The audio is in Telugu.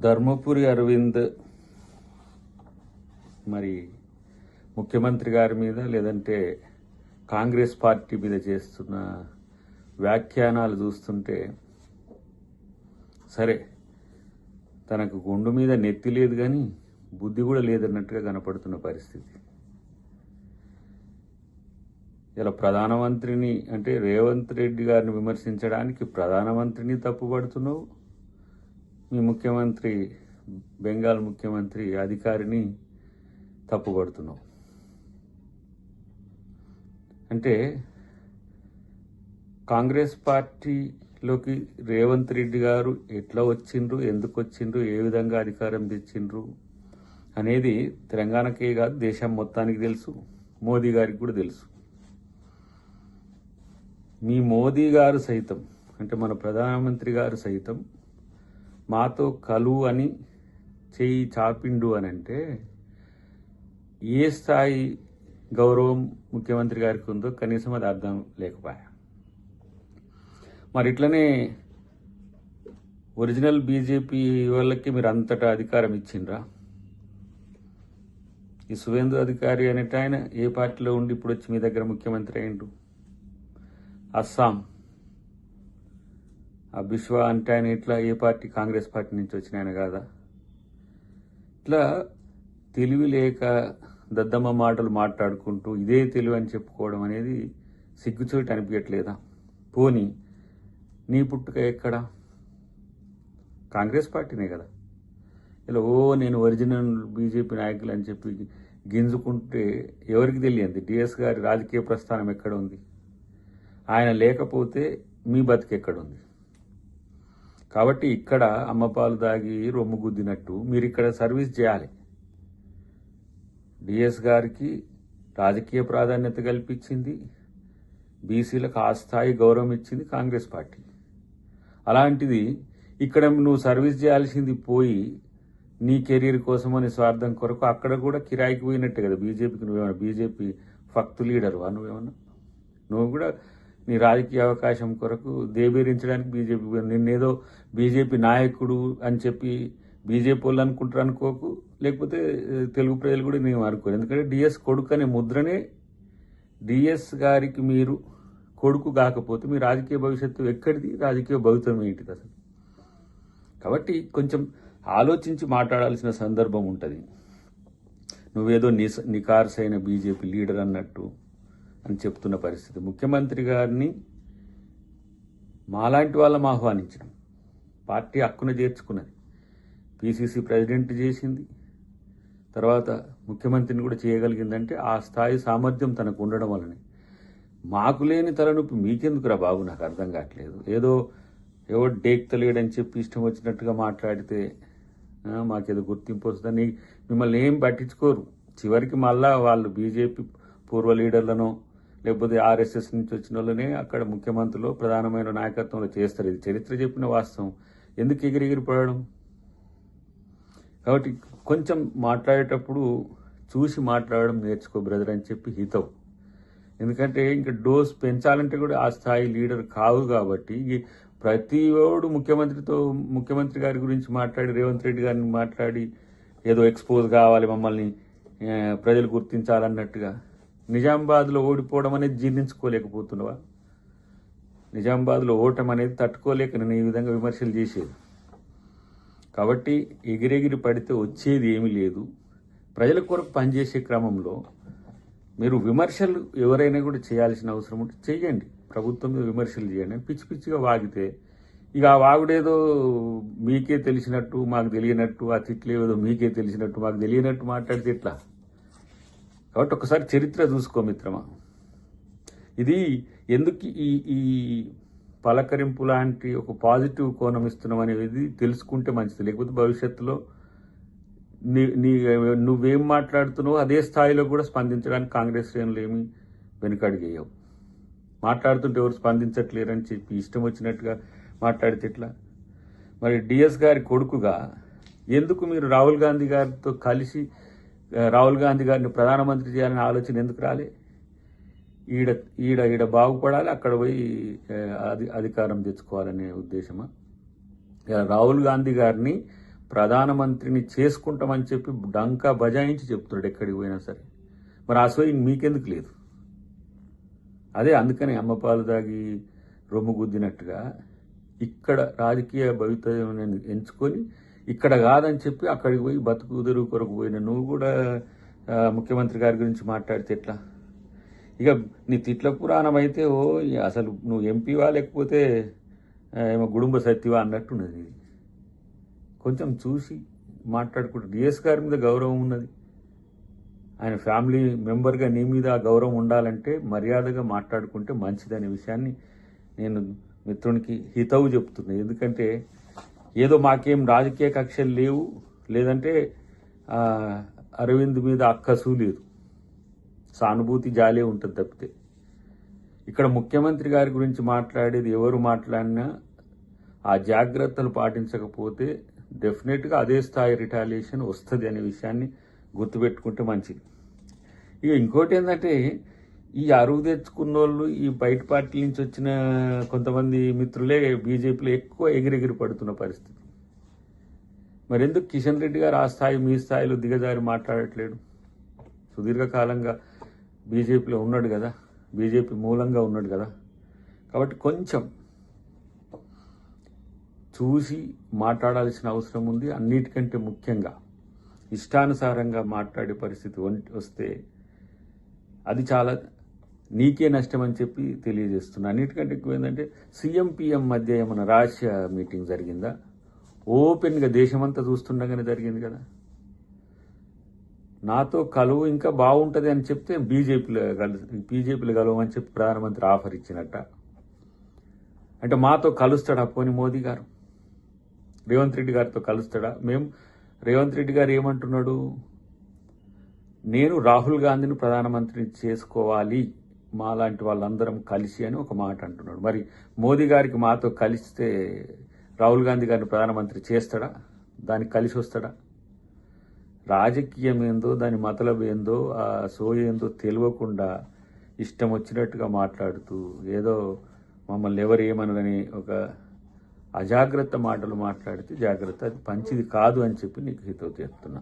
ధర్మపురి అరవింద్ మరి ముఖ్యమంత్రి గారి మీద లేదంటే కాంగ్రెస్ పార్టీ మీద చేస్తున్న వ్యాఖ్యానాలు చూస్తుంటే సరే తనకు గుండు మీద నెత్తి లేదు కానీ బుద్ధి కూడా లేదన్నట్టుగా కనపడుతున్న పరిస్థితి. ఇలా ప్రధానమంత్రిని అంటే రేవంత్ రెడ్డి గారిని విమర్శించడానికి ప్రధానమంత్రిని తప్పుపడుతున్నావు, మీ ముఖ్యమంత్రి బెంగాల్ ముఖ్యమంత్రి అధికారిని తప్పుపడుతున్నావు. అంటే కాంగ్రెస్ పార్టీలోకి రేవంత్ రెడ్డి గారు ఎట్లా వచ్చిండ్రు, ఎందుకు వచ్చిండ్రు, ఏ విధంగా అధికారం తెచ్చిండ్రు అనేది తెలంగాణకే కాదు దేశం మొత్తానికి తెలుసు, మోదీ గారికి కూడా తెలుసు. మీ మోదీ గారు సైతం అంటే మన ప్రధానమంత్రి గారు సైతం మాతో కలువు అని చేయి చాపిండు అని అంటే ఏ స్థాయి గౌరవం ముఖ్యమంత్రి గారికి ఉందో కనీసం అది అర్థం లేకపోయా. మరి ఇట్లనే ఒరిజినల్ బీజేపీ వాళ్ళకి మీరు అంతటా అధికారం ఇచ్చిండ్రా? ఈ సువేందు అధికారి అనేట ఆయన ఏ పార్టీలో ఉండి ఇప్పుడు వచ్చి మీ దగ్గర ముఖ్యమంత్రి అయిండు? అస్సాం ఆ బిశ్వా అంటే ఆయన ఇట్లా ఏ పార్టీ? కాంగ్రెస్ పార్టీ నుంచి వచ్చిన ఆయన కాదా? ఇట్లా తెలివి లేక దద్దమ్మ మాటలు మాట్లాడుకుంటూ ఇదే తెలివి అని చెప్పుకోవడం అనేది సిగ్గుచోటి అనిపించట్లేదా? పోనీ నీ పుట్టుక ఎక్కడ? కాంగ్రెస్ పార్టీనే కదా. ఇలా నేను ఒరిజినల్ బీజేపీ నాయకులు అని చెప్పి గింజుకుంటే ఎవరికి తెలియంది డిఎస్ గారి రాజకీయ ప్రస్థానం ఎక్కడ ఉంది? ఆయన లేకపోతే మీ బతికి ఎక్కడుంది? కాబట్టి ఇక్కడ అమ్మపాలు దాగి రొమ్ము గుద్దినట్టు మీరు ఇక్కడ సర్వీస్ చేయాలి. డిఎస్ గారికి రాజకీయ ప్రాధాన్యత కల్పించింది, బీసీలకు ఆ స్థాయి గౌరవం ఇచ్చింది కాంగ్రెస్ పార్టీ. అలాంటిది ఇక్కడ నువ్వు సర్వీస్ చేయాల్సింది పోయి నీ కెరీర్ కోసమని స్వార్థం కొరకు అక్కడ కూడా కిరాయికి పోయినట్టే కదా బీజేపీకి. నువ్వేమన్నా బీజేపీ ఫక్తు లీడర్వా? నువ్వు కూడా నీ రాజకీయ అవకాశం కొరకు దేబీరించడానికి బీజేపీ నిన్నేదో బీజేపీ నాయకుడు అని చెప్పి బీజేపీ వాళ్ళు అనుకుంటారు అనుకోకు, లేకపోతే తెలుగు ప్రజలు కూడా నేను అనుకోను. ఎందుకంటే డిఎస్ కొడుకు అనే ముద్రనే డిఎస్ గారికి మీరు కొడుకు కాకపోతే మీ రాజకీయ భవిష్యత్తు ఎక్కడిది, రాజకీయ భవితం ఏంటిది అసలు? కాబట్టి కొంచెం ఆలోచించి మాట్లాడాల్సిన సందర్భం ఉంటుంది. నువ్వేదో నికార్సైన బీజేపీ లీడర్ అన్నట్టు అని చెప్తున్న పరిస్థితి. ముఖ్యమంత్రి గారిని మాలాంటి వాళ్ళం ఆహ్వానించడం, పార్టీ హక్కున చేర్చుకున్నది, పిసిసి ప్రెసిడెంట్ చేసింది, తర్వాత ముఖ్యమంత్రిని కూడా చేయగలిగిందంటే ఆ స్థాయి సామర్థ్యం తనకు ఉండడం వల్లనే. మాకు లేని తలనొప్పి మీకెందుకురా బాబు? నాకు అర్థం కావట్లేదు. ఎవరు డేక్తలేడని చెప్పి ఇష్టం వచ్చినట్టుగా మాట్లాడితే మాకేదో గుర్తింపు వస్తుందని మిమ్మల్ని ఏం పట్టించుకోరు. చివరికి మళ్ళా వాళ్ళు బీజేపీ పూర్వ లీడర్లను లేకపోతే ఆర్ఎస్ఎస్ నుంచి వచ్చిన వాళ్ళనే అక్కడ ముఖ్యమంత్రిలో ప్రధానమైన నాయకత్వంలో చేస్తారు. ఇది చరిత్ర చెప్పిన వాస్తవం. ఎందుకు ఎగిరెగిరి పడడం? కాబట్టి కొంచెం మాట్లాడేటప్పుడు చూసి మాట్లాడడం నేర్చుకో బ్రదర్ అని చెప్పి హితవు. ఎందుకంటే ఇంకా డోస్ పెంచాలంటే కూడా ఆ స్థాయి లీడర్ కావు. కాబట్టి ప్రతి ఓడు ముఖ్యమంత్రి గారి గురించి మాట్లాడి రేవంత్ రెడ్డి గారిని మాట్లాడి ఏదో ఎక్స్పోజ్ కావాలి, మమ్మల్ని ప్రజలు గుర్తించాలన్నట్టుగా. నిజామాబాద్లో ఓడిపోవడం అనేది జీర్ణించుకోలేకపోతున్నావా? నిజామాబాద్లో ఓటం అనేది తట్టుకోలేక నేను ఈ విధంగా విమర్శలు చేసేది. కాబట్టి ఎగిరెగిరి పడితే వచ్చేది ఏమీ లేదు. ప్రజల కొరకు పనిచేసే క్రమంలో మీరు విమర్శలు ఎవరైనా కూడా చేయాల్సిన అవసరం ఉంటే చెయ్యండి, ప్రభుత్వం మీద విమర్శలు చేయండి. పిచ్చి పిచ్చిగా వాగితే ఇక ఆ వాగుడేదో మీకే తెలిసినట్టు మాకు తెలియనట్టు, ఆ తిట్లేదో మీకే తెలిసినట్టు మాకు తెలియనట్టు మాట్లాడితే ఎట్లా? కాబట్టి ఒకసారి చరిత్ర చూసుకో మిత్రమా. ఇది ఎందుకు ఈ పలకరింపు లాంటి ఒక పాజిటివ్ కోణం ఇస్తున్నాం అనేది తెలుసుకుంటే మంచిది. లేకపోతే భవిష్యత్తులో నువ్వేం మాట్లాడుతున్నావో అదే స్థాయిలో కూడా స్పందించడానికి కాంగ్రెస్ శ్రేణులు ఏమి వెనుకడుగేయవు. మాట్లాడుతుంటే ఎవరు స్పందించట్లేరని చెప్పి ఇష్టం వచ్చినట్టుగా మాట్లాడితే ఎట్లా? మరి డిఎస్ గారి కొడుకుగా ఎందుకు మీరు రాహుల్ గాంధీ గారితో కలిసి రాహుల్ గాంధీ గారిని ప్రధానమంత్రి చేయాలనే ఆలోచన ఎందుకు రాలే? ఈడ బాగుపడాలి, అక్కడ పోయి అధికారం తెచ్చుకోవాలనే ఉద్దేశమా? రాహుల్ గాంధీ గారిని ప్రధానమంత్రిని చేసుకుంటామని చెప్పి డంకా బజాయించి చెప్తున్నాడు ఎక్కడికి పోయినా సరే. మరి ఆ సోయి మీకెందుకు లేదు? అదే అందుకని అమ్మపాలు దాగి రొమ్ము గుద్దినట్టుగా ఇక్కడ రాజకీయ భవితవ్యం ఎంచుకొని ఇక్కడ కాదని చెప్పి అక్కడికి పోయి బతుకు తెరువు కొరకు పోయిన నువ్వు కూడా ముఖ్యమంత్రి గారి గురించి మాట్లాడితే ఎట్లా? ఇక నీ తిట్ల పురాణం అయితే అసలు నువ్వు ఎంపీవా లేకపోతే ఏమో గుడుంబ సత్యవా అన్నట్టున్నది. ఇది కొంచెం చూసి మాట్లాడుకుంటే డిఎస్ గారి మీద గౌరవం ఉన్నది, ఆయన ఫ్యామిలీ మెంబర్గా నీ మీద ఆ గౌరవం ఉండాలంటే మర్యాదగా మాట్లాడుకుంటే మంచిదనే విషయాన్ని నేను మిత్రునికి హితవు చెప్తున్నా. ఎందుకంటే ఏదో మాకేం రాజకీయ కక్షలు లేవు, లేదంటే అరవింద్ మీద అక్కసు లేదు, సానుభూతి జాలే ఉంటుంది తప్పితే. ఇక్కడ ముఖ్యమంత్రి గారి గురించి మాట్లాడేది ఎవరు మాట్లాడినా ఆ జాగ్రత్తలు పాటించకపోతే డెఫినెట్గా అదే స్థాయి రిటాలియేషన్ వస్తుంది అనే విషయాన్ని గుర్తుపెట్టుకుంటే మంచిది. ఇక ఇంకోటి ఏంటంటే ఈ అరువు తెచ్చుకున్న వాళ్ళు ఈ బయట పార్టీల నుంచి వచ్చిన కొంతమంది మిత్రులే బీజేపీలో ఎక్కువ ఎగిరెగిరి పడుతున్న పరిస్థితి. మరి ఎందుకు కిషన్ రెడ్డి గారు ఆ స్థాయి మీ స్థాయిలో దిగజారి మాట్లాడట్లేడు? సుదీర్ఘకాలంగా బీజేపీలో ఉన్నాడు కదా, బీజేపీ మూలంగా ఉన్నాడు కదా. కాబట్టి కొంచెం చూసి మాట్లాడాల్సిన అవసరం ఉంది. అన్నిటికంటే ముఖ్యంగా ఇష్టానుసారంగా మాట్లాడే పరిస్థితి వస్తే అది చాలా నీకే నష్టం అని చెప్పి తెలియజేస్తున్నా. అన్నిటికంటే ఎక్కువ ఏంటంటే సీఎం పిఎం మధ్య ఏమైనా రహస్య మీటింగ్ జరిగిందా? ఓపెన్గా దేశమంతా చూస్తుండగానే జరిగింది కదా. నాతో కలువు ఇంకా బాగుంటుంది అని చెప్తే బీజేపీలో కలవమని చెప్పి ప్రధానమంత్రి ఆఫర్ ఇచ్చినట్ట. అంటే మాతో కలుస్తాడా పోని మోదీ గారు? రేవంత్ రెడ్డి గారితో కలుస్తాడా? రేవంత్ రెడ్డి గారు ఏమంటున్నాడు? నేను రాహుల్ గాంధీని ప్రధానమంత్రిని చేసుకోవాలి మాలాంటి వాళ్ళందరం కలిసి అని ఒక మాట అంటున్నాడు. మరి మోదీ గారికి మాతో కలిస్తే రాహుల్ గాంధీ గారిని ప్రధానమంత్రి చేస్తాడా? దానికి కలిసి వస్తాడా? రాజకీయం ఏందో, దాని మతలబు ఏందో, ఆ సోయి ఏందో తెలియకుండా ఇష్టం వచ్చినట్టుగా మాట్లాడుతూ ఏదో మమ్మల్ని ఎవరు ఏమనని ఒక అజాగ్రత్త మాటలు మాట్లాడితే జాగ్రత్త, అది మంచిది కాదు అని చెప్పి నీకు హితవు చేస్తున్నా.